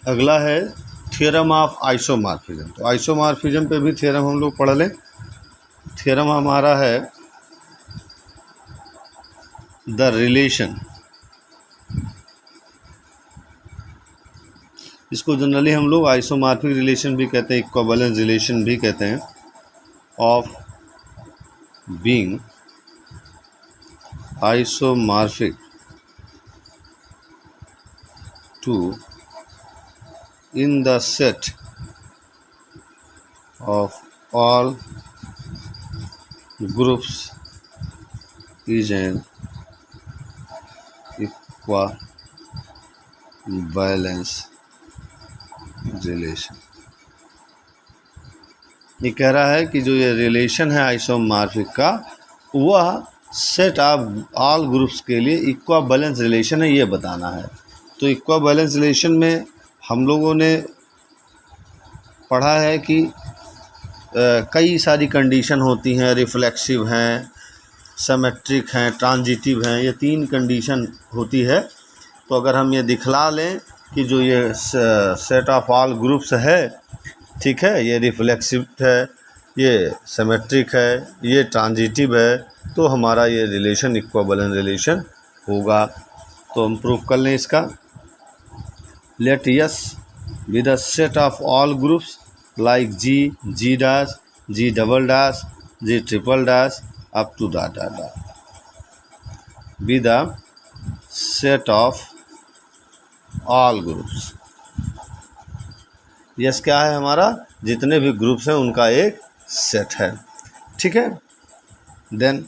अगला है theorem of isomorphism. तो आइसोमॉर्फिज्म पे भी थ्योरम हम लोग पढ़ लें। थ्योरम हमारा है द रिलेशन, इसको जनरली हम लोग आइसोमॉर्फिक रिलेशन भी कहते हैं, इक्विवेलेंस रिलेशन भी कहते हैं, of being isomorphic to in the set of all groups is an equivalence relation। ये कह रहा है कि जो ये रिलेशन है आइसोमॉर्फिक का, वह सेट ऑफ ऑल ग्रुप्स के लिए इक्विवेलेंस रिलेशन है, ये बताना है। तो इक्विवेलेंस रिलेशन में हम लोगों ने पढ़ा है कि कई सारी कंडीशन होती हैं, रिफ्लेक्सिव हैं, सिमेट्रिक हैं, ट्रांजिटिव हैं, ये 3 कंडीशन होती है। तो अगर हम ये दिखला लें कि जो ये सेट ऑफ ऑल ग्रुप्स है, ठीक है, ये रिफ्लेक्सिव है, ये सिमेट्रिक है, ये ट्रांजिटिव है, तो हमारा ये रिलेशन इक्विवेलेंस रिलेशन होगा। तो हम प्रूफ कर लें इसका। Let S be the set of all groups like G, G dash, G double dash, G triple dash up to that be the set of all groups। Yes क्या है हमारा, जितने भी ग्रुप्स हैं उनका एक सेट है, ठीक है। देन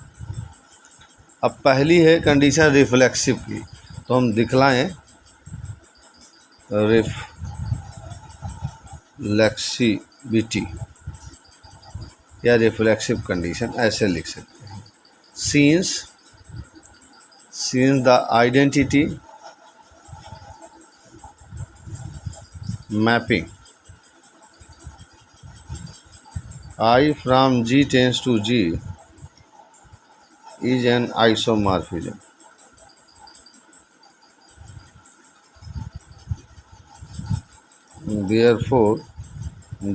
अब पहली है कंडीशन रिफ्लेक्सिव की, तो हम दिखलाएं रिफ्लेक्सिविटी या रिफ्लेक्सिव कंडीशन ऐसे लिख सकते हैं। Since the identity mapping I from G tends to G is an isomorphism। Therefore,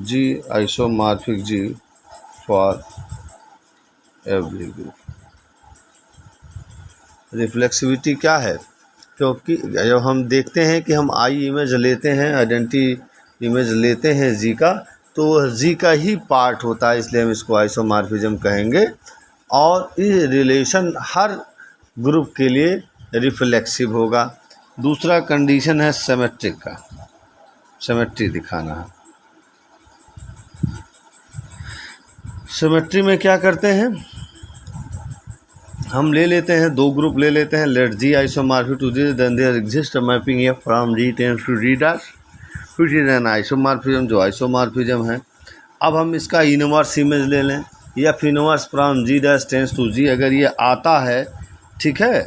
G isomorphic G for every group। Reflexivity क्या है, क्योंकि जब हम देखते हैं कि हम आई इमेज लेते हैं, आइडेंटिटी इमेज लेते हैं जी का, तो वह जी का ही पार्ट होता है, इसलिए हम इसको आइसोमॉर्फिज्म कहेंगे। और ये रिलेशन हर ग्रुप के लिए रिफ्लेक्सिव होगा। दूसरा कंडीशन है सिमेट्रिक का, सिमेट्री दिखाना है। सिमेट्री में क्या करते हैं, हम ले लेते हैं 2 ग्रुप ले लेते हैं, let G isomorphic to G, then there exist mapping F from G tends to G dash which is an isomorphism, जो आइसोमॉर्फिज्म है। अब हम इसका इनवर्स इमेज ले लें, f inverse from G dash tends to G, अगर ये आता है, ठीक है,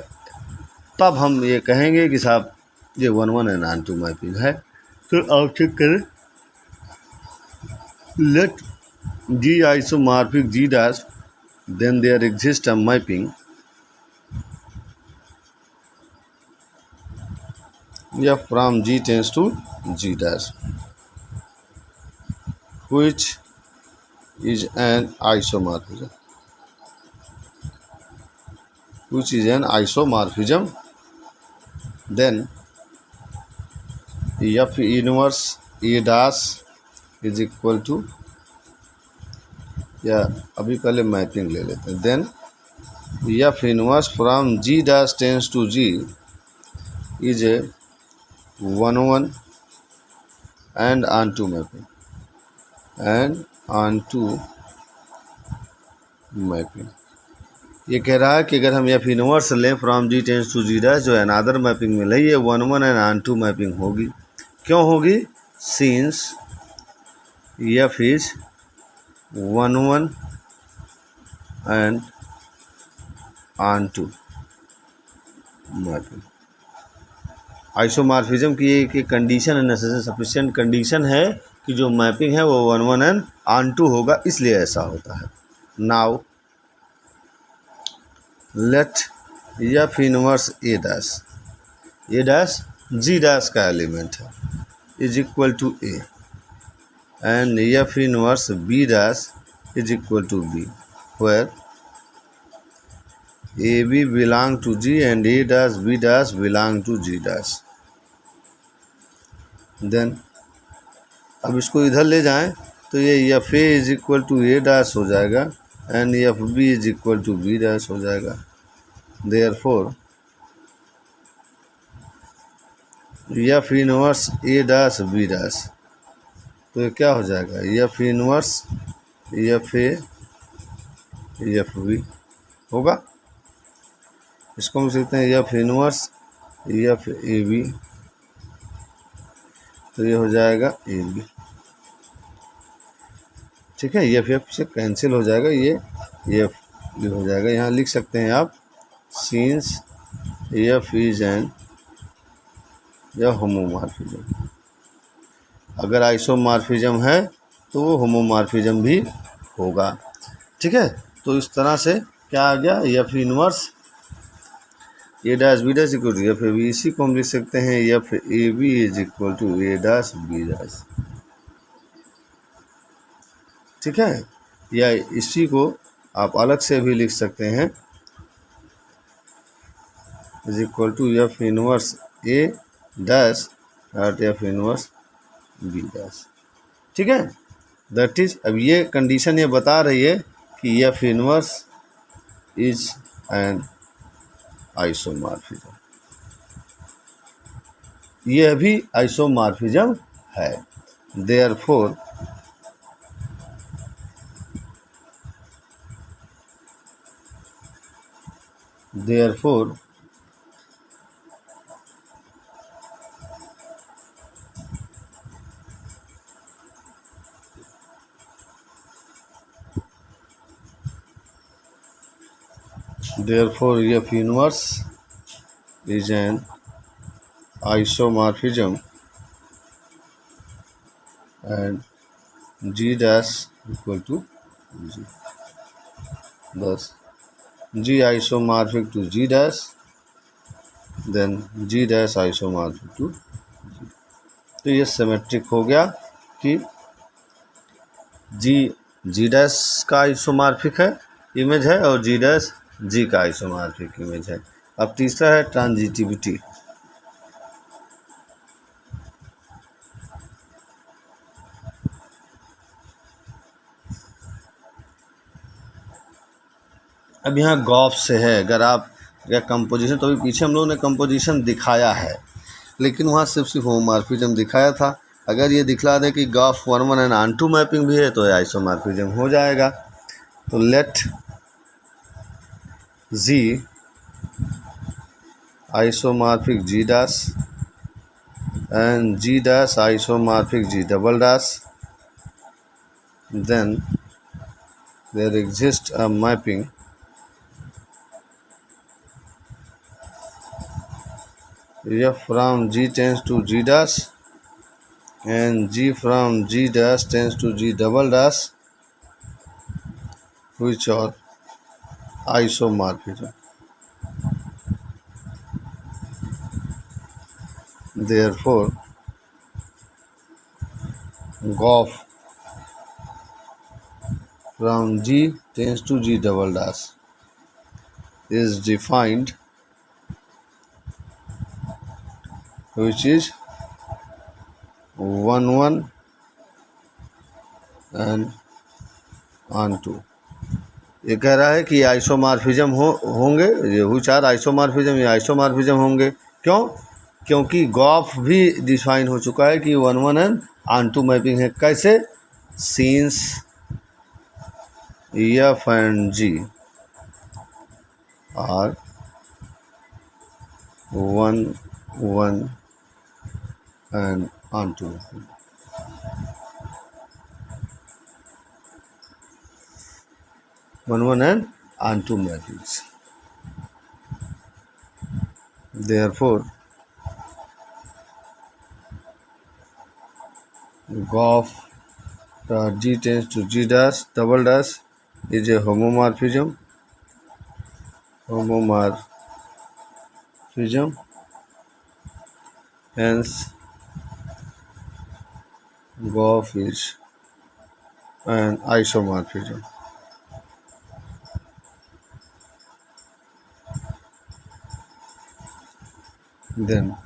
तब हम ये कहेंगे कि साहब ये 1-1 एंड ऑन टू मैपिंग है। तो आप चेक करें, let G isomorphic G dash, then there exist a mapping F from G tends to G dash which is an isomorphism, then F inverse A dash is equal to, या अभी पहले mapping ले लेते हैं, then F inverse from G dash tends to G is a 1-1 and onto mapping, ये कह रहा है कि अगर हम एफ इनवर्स लें from G tense to G dash, जो अनादर मैपिंग में ले, ये 1-1 एंड ऑन मैपिंग होगी। क्यों होगी, since F is 1-1 and on mapping. Isomorphism की एक कंडीशन है, नेसेसरी सफिशिएंट कंडीशन है कि जो मैपिंग है वो 1-1 एंड ऑन टू होगा, इसलिए ऐसा होता है। Now let F inverse A dash ji dash का एलिमेंट है, is equal to A, and F inverse B dash is equal to B, where AB belong to G and A dash B dash belong to G dash. Then अब इसको इधर ले जाएं तो ये F A is equal to A dash हो जाएगा and F B is equal to B dash हो जाएगा. Therefore F inverse A dash B dash, तो ये क्या हो जाएगा, F inverse F A F B होगा. इसको हम सीखते हैं F inverse F A B, तो ये हो जाएगा ए बी. ठीक है, एफ एफ से कैंसिल हो जाएगा, ये एफ बी हो जाएगा. यहाँ लिख सकते हैं आप सिंस एफ इज एन या होमोमॉर्फिज्म. अगर आइसोमॉर्फिज्म है तो वो होमोमॉर्फिज्म भी होगा. ठीक है, तो इस तरह से क्या आ गया, F inverse A dash B dash equal to F A B. इसी को हम लिख सकते हैं F A B is equal to A dash B dash. ठीक है, या इसी को आप अलग से भी लिख सकते हैं is equal to F inverse A dash at F inverse B dash. ठीक है, दैट इज, अब ये कंडीशन ये बता रही है कि F inverse is an isomorphism. यह भी आइसोमॉर्फिज्म है. Therefore F inverse is an isomorphism and G dash equal to G. Thus, G isomorphic to G dash, then G dash isomorphic to G. तो ये सिमेट्रिक हो गया कि G dash का isomorphic है इमेज है और G डैश G का आइसोमॉर्फिक इमेज है. अब तीसरा है ट्रांजिटिविटी. अब यहाँ गॉफ से है, अगर आप या कंपोजिशन, तो अभी पीछे हम लोगों ने कंपोजिशन दिखाया है लेकिन वहाँ सिर्फ होमोमॉर्फिज्म दिखाया था. अगर ये दिखला दे कि गॉफ 1-1 एंड ऑन-टू मैपिंग भी है तो ये आइसोमॉर्फिज्म हो जाएगा. तो late G isomorphic G dash and G dash isomorphic G double dash, then there exists a mapping F from G tends to G dash and G from G dash tends to G double dash, which are isomorphism. Therefore, GOF from G tends to G double dash is defined, which is 1-1 and on-to. ये कह रहा है कि isomorphism होंगे, ये हुच are isomorphism या isomorphism होंगे. क्यों? क्योंकि गॉफ भी डिफाइन हो चुका है कि 1-1 एंड ऑन-टू मैपिंग है. कैसे? Since F and G are 1-1 and onto. One and on-to mappings. Therefore, GOF G tends to G dash double dash is a homomorphism. Hence, Goff is an isomorphism. Then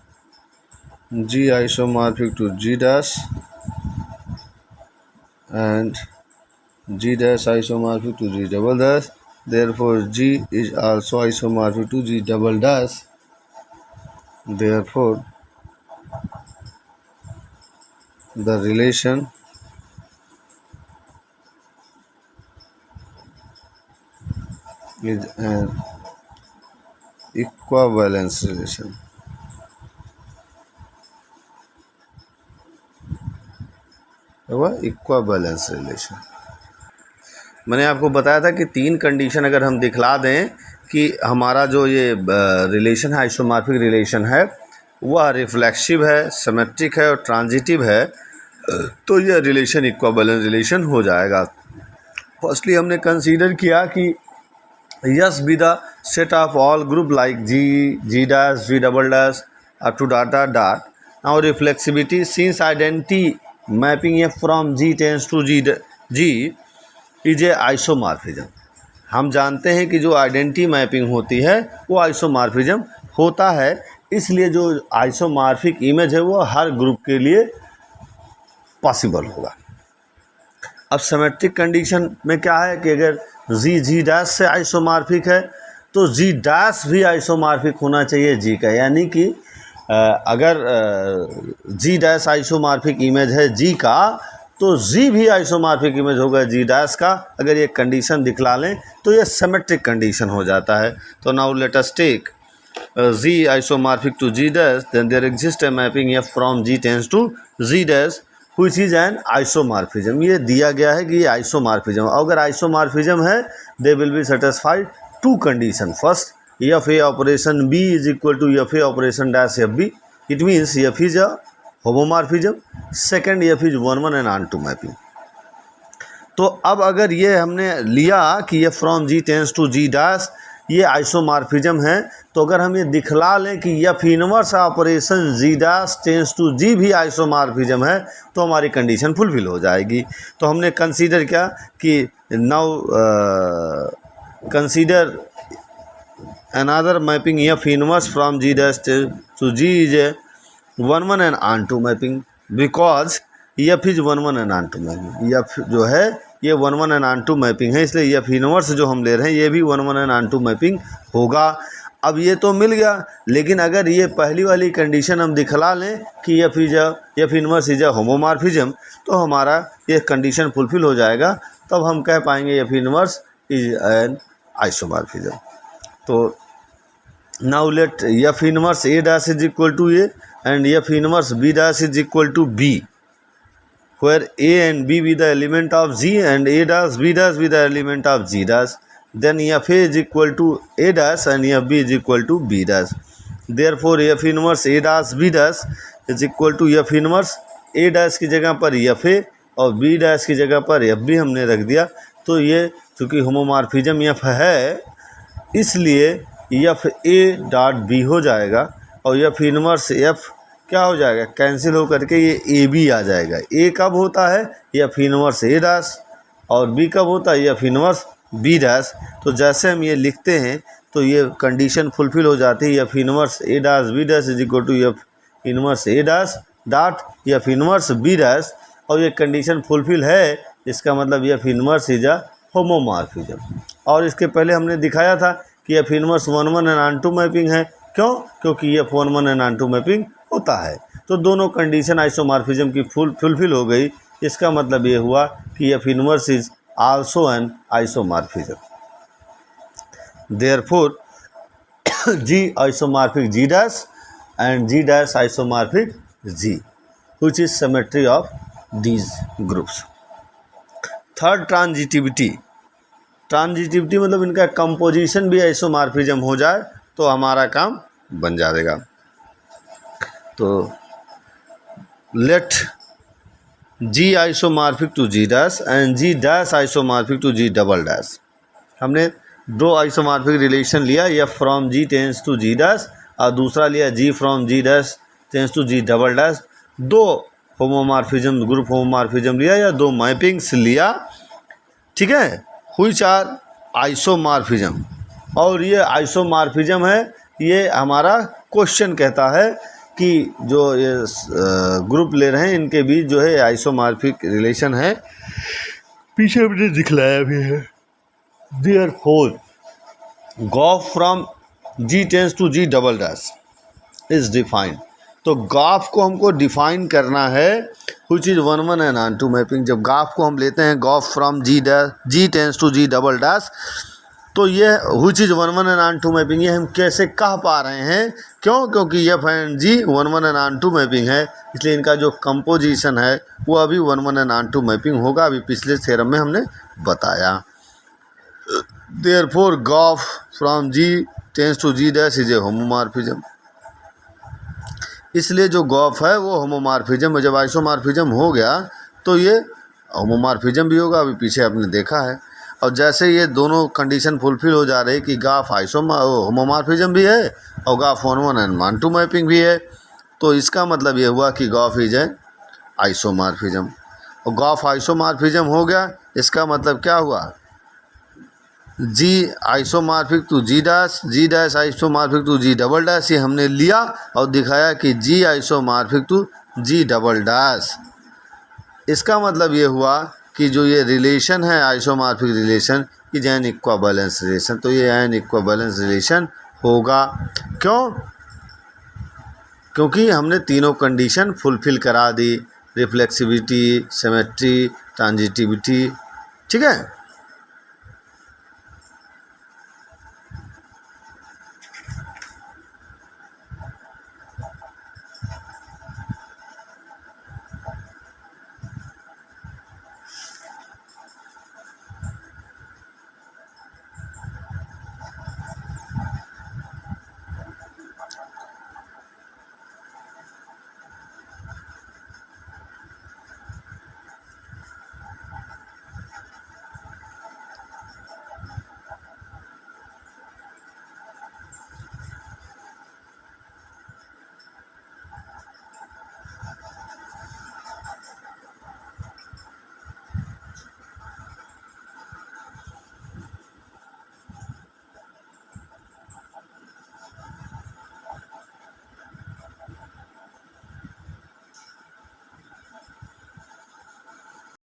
G isomorphic to G dash and G dash isomorphic to G double dash. Therefore, G is also isomorphic to G double dash. Therefore, the relation is an equivalence relation. Equivalence relation मैंने आपको बताया था कि 3 condition अगर हम दिखला दें कि हमारा जो ये रिलेशन है, आइसोमॉर्फिक रिलेशन है, वह रिफ्लेक्सिव है, सिमेट्रिक है और ट्रांजिटिव है, तो यह रिलेशन इक्वाबैलेंस रिलेशन हो जाएगा। फर्स्टली हमने कंसीडर किया कि S be the set of all group like G, G dash, G double dash up to dot dot dot. Now reflexivity since identity mapping F from G tense to G is a isomorphism. हम जानते हैं कि जो identity mapping होती है वो isomorphism होता है, इसलिए जो आइसोमॉर्फिक इमेज है वो हर ग्रुप के लिए पॉसिबल होगा। अब सिमेट्रिक कंडीशन में क्या है कि अगर जी जी डैश से आइसोमॉर्फिक है तो जी डैश भी आइसोमॉर्फिक होना चाहिए जी का, यानी कि अगर जी डैश आइसोमॉर्फिक इमेज है जी का तो जी भी आइसोमॉर्फिक इमेज होगा जी डैश का। अगर ये कंडीशन दिखला लें तो ये सिमेट्रिक कंडीशन हो जाता है। तो now let us take G isomorphic to G dash, then there exist a mapping F from G tense to G dash which is an isomorphism. ये दिया गया है कि ये आइसोमॉर्फिज्म, अगर आइसोमॉर्फिज्म है they will be satisfied 2 condition. First, F A operation B is equal to F A operation dash F B, it means F is a homomorphism. Second, F is 1-1 and onto mapping. तो अब अगर ये हमने लिया कि ये from G tense to G dash ये isomorphism है, तो अगर हम ये दिखला लें कि F inverse operation G dash tense to जी भी आइसोमॉर्फिज्म है तो हमारी कंडीशन फुलफिल हो जाएगी। तो हमने कंसीडर किया कि now consider another mapping f inverse from g dash to g is a 1-1 and onto mapping because f is 1-1 and onto mapping। f जो है ये 1-1 and onto mapping है, इसलिए f इनवर्स जो हम ले रहे हैं ये भी 1-1 and onto mapping होगा। अब ये तो मिल गया, लेकिन अगर ये पहली वाली कंडीशन हम दिखला लें कि f inverse is a homomorphism तो हमारा ये कंडीशन फुलफिल हो जाएगा, तब हम कह पाएंगे f inverse is an isomorphism. तो now let f inverse a dash is equal to a and f inverse b dash is equal to b, where a and b be the element of g and a dash b dash be the element of g dash, then f a is equal to a dash and f b is equal to b dash। therefore f inverse a dash b dash is equal to f inverse a dash की जगह पर f a और b dash की जगह पर f b हमने रख दिया। तो ये चूँकि होमोमॉर्फिज्म f है इसलिए एफ ए डॉट बी हो जाएगा और एफ इनवर्स एफ क्या हो जाएगा, कैंसिल हो करके ये ए बी आ जाएगा। ए कब होता है, एफ इनवर्स ए डैश, और बी कब होता है, एफ इनवर्स बी डैश। तो जैसे हम ये लिखते हैं तो ये कंडीशन फुलफिल हो जाती है, F inverse A dash B dash is equal to F inverse A dash dot F inverse B dash, और ये कंडीशन फुलफिल है, इसका मतलब F inverse is a homomorphism. और इसके पहले हमने दिखाया था कि F inverse 1-1 and onto mapping है, क्यों, क्योंकि F 1-1 and onto mapping होता है। तो दोनों कंडीशन आइसोमॉर्फिज्म की फुलफिल हो गई, इसका मतलब ये हुआ कि F inverse is also an isomorphism. Therefore G isomorphic G dash and G dash isomorphic G which is symmetry of these groups. Third, transitivity मतलब इनका कंपोजिशन भी आइसोमॉर्फिज्म हो जाए तो हमारा काम बन जाएगा। तो let G isomorphic to G dash and G dash isomorphic to G double dash. हमने 2 आइसोमॉर्फिक रिलेशन लिया, f from G tense to G dash और दूसरा लिया g from G dash tense to G double dash. 2 homomorphism, group homomorphism लिया या 2 mappings लिया, ठीक है, व्हिच आर आइसोमॉर्फिज्म। और ये आइसोमॉर्फिज्म है, ये हमारा क्वेश्चन कहता है कि जो ये ग्रुप ले रहे हैं इनके बीच जो है आइसोमॉर्फिक रिलेशन है, पीछे हमने दिखलाया भी है। Therefore graph from G tense to G double dash is defined. तो ग्राफ को हमको डिफाइन करना है which is 1 1 and onto mapping. जब ग्राफ को हम लेते हैं graph from G tense to G double dash, तो ये which is 1 1 and onto mapping, ये हम कैसे कह पा रहे हैं? क्यों? क्योंकि F and G 1 1 and onto mapping है, इसलिए इनका जो कंपोजिशन है वो अभी 1 1 एंड ऑन टू मैपिंग होगा। अभी पिछले थ्योरम में हमने बताया। Therefore graph from G tense to G dash is a homomorphism. इसलिए जो ग्राफ है वो होमोमॉर्फिज्म है। जब आइसोमॉर्फिज्म हो गया तो ये होमोमॉर्फिज्म भी होगा, अभी पीछे आपने देखा है। और जैसे ये दोनों कंडीशन फुलफिल हो जा रही कि ग्राफ होमोमॉर्फिज्म भी है और graph 1 1 and onto mapping भी है, तो इसका मतलब ये हुआ कि ग्राफ इज ए आइसोमॉर्फिज्म। और ग्राफ आइसोमॉर्फिज्म हो गया, इसका मतलब क्या हुआ? G isomorphic to G dash isomorphic to G double dash, ये हमने लिया और दिखाया कि G isomorphic to G double dash. इसका मतलब ये हुआ कि जो ये रिलेशन है आइसोमॉर्फिक रिलेशन, ये एन इक्विवेलेंस रिलेशन, तो ये एन इक्विवेलेंस रिलेशन होगा। क्यों? क्योंकि हमने तीनों कंडीशन फुलफिल करा दी, रिफ्लेक्सिविटी, सिमेट्री, ट्रांजिटिविटी, ठीक है।